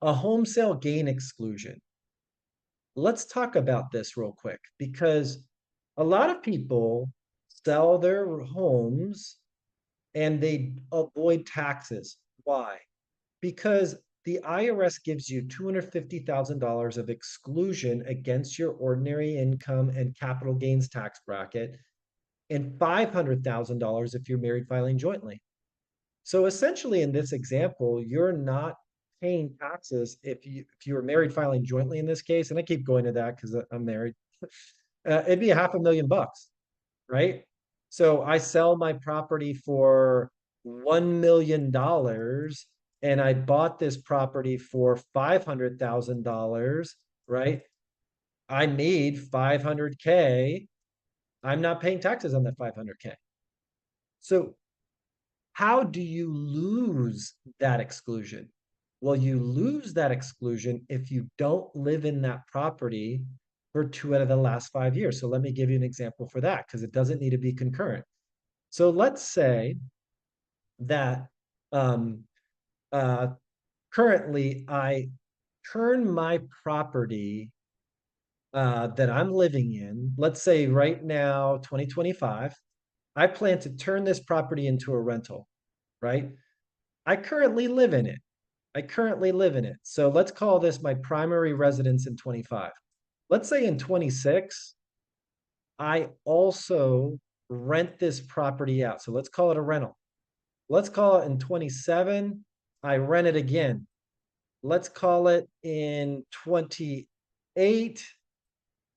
A home sale gain exclusion. Let's talk about this real quick because a lot of people sell their homes and they avoid taxes. Why? Because the IRS gives you $250,000 of exclusion against your ordinary income and capital gains tax bracket, and $500,000 if you're married filing jointly. So essentially, in this example, you're not paying taxes if you were married filing jointly in this case, and I keep going to that because I'm married. It'd be a $500,000, right? So I sell my property for $1 million, and I bought this property for $500,000, right? I made 500K. I'm not paying taxes on that 500K. So how do you lose that exclusion? Well, you lose that exclusion if you don't live in that property for 2 out of the last 5 years. So let me give you an example for that because it doesn't need to be concurrent. So let's say that um, uh, currently I turn my property that I'm living in, let's say right now, 2025, I plan to turn this property into a rental, right? I currently live in it. I currently live in it. So let's call this my primary residence in 25. Let's say in 26, I also rent this property out. So let's call it a rental. Let's call it in 27, I rent it again. Let's call it in 28,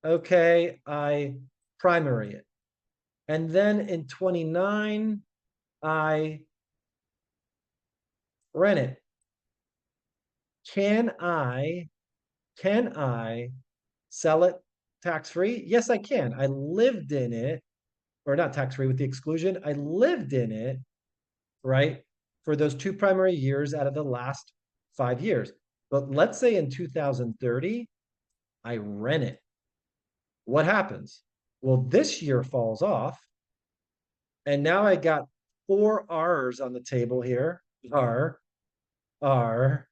okay, I primary it. And then in 29, I rent it. Can I can I sell it tax free? Yes, I can. I lived in it, or not tax free with the exclusion. I lived in it, right, for those two primary years out of the last 5 years. But let's say in 2030, I rent it. What happens? Well, this year falls off, and now I got four R's on the table here. R, R,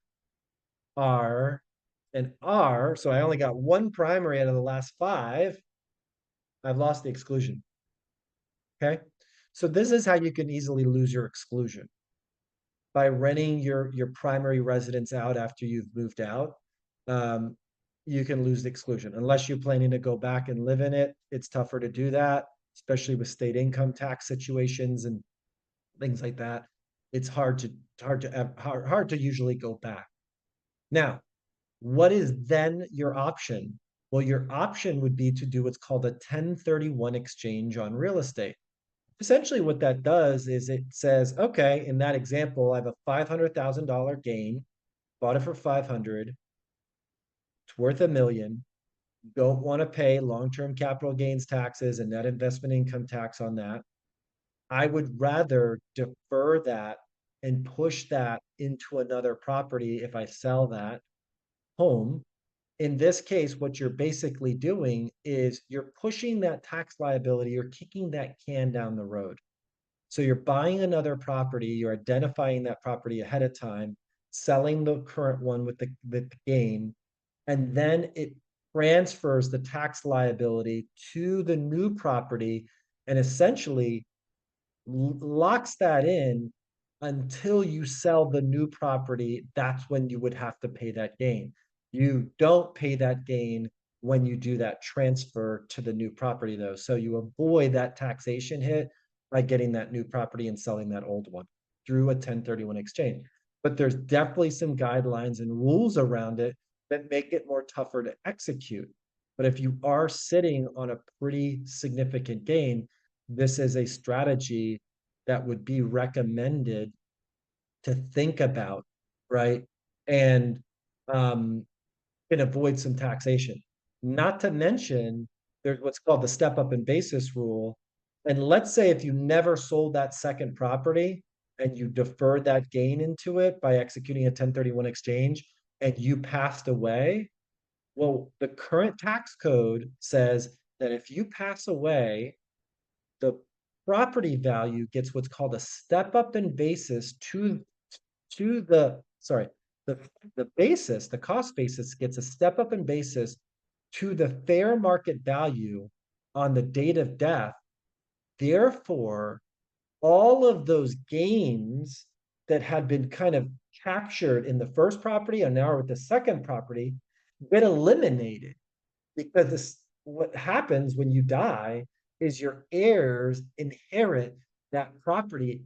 R, and R. So I only got one primary out of the last five. I've lost the exclusion. Okay. So this is how you can easily lose your exclusion by renting your primary residence out after you've moved out. Um, you can lose the exclusion unless you're planning to go back and live in it. It's tougher to do that, especially with state income tax situations and things like that. It's hard to usually go back. Now, what is then your option? Well, your option would be to do what's called a 1031 exchange on real estate. Essentially, what that does is it says, okay, in that example, I have a $500,000 gain, bought it for 500, it's worth $1 million. Don't want to pay long-term capital gains taxes and net investment income tax on that. I would rather defer that and push that into another property if I sell that home. In this case, what you're basically doing is you're pushing that tax liability, you're kicking that can down the road. So you're buying another property, you're identifying that property ahead of time, selling the current one with the gain, and then it transfers the tax liability to the new property and essentially locks that in until you sell the new property. That's when you would have to pay that gain. You don't pay that gain when you do that transfer to the new property, though. So you avoid that taxation hit by getting that new property and selling that old one through a 1031 exchange. But there's definitely some guidelines and rules around it that make it more tougher to execute. But if you are sitting on a pretty significant gain, this is a strategy that would be recommended to think about, right? And can avoid some taxation. Not to mention, there's what's called the step up in basis rule. And let's say if you never sold that second property and you deferred that gain into it by executing a 1031 exchange and you passed away, well, the current tax code says that if you pass away, the property value gets what's called a step up in basis to the sorry, the, the cost basis gets a step up in basis to the fair market value on the date of death. Therefore, all of those gains that had been kind of captured in the first property and now with the second property get eliminated, because this, what happens when you die is your heirs inherit that property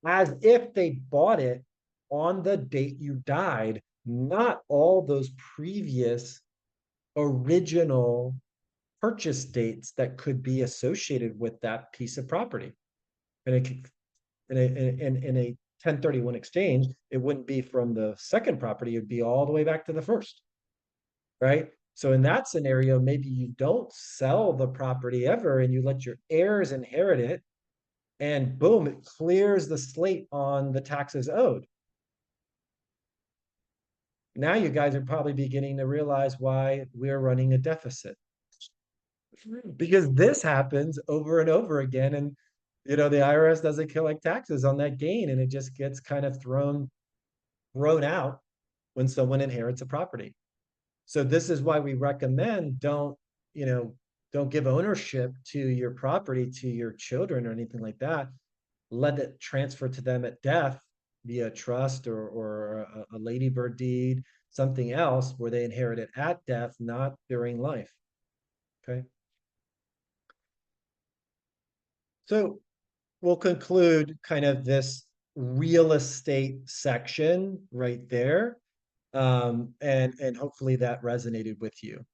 as if they bought it on the date you died, not all those previous original purchase dates that could be associated with that piece of property. And it, in a 1031 exchange, it wouldn't be from the second property, it'd be all the way back to the first, right? So in that scenario, maybe you don't sell the property ever and you let your heirs inherit it, and boom, it clears the slate on the taxes owed. Now you guys are probably beginning to realize why we're running a deficit, because this happens over and over again. And the IRS doesn't collect taxes on that gain, and it just gets kind of thrown out when someone inherits a property. So this is why we recommend don't give ownership to your property to your children or anything like that. Let it transfer to them at death via trust or a ladybird deed, something else where they inherit it at death, not during life. Okay. So we'll conclude kind of this real estate section right there. And hopefully that resonated with you.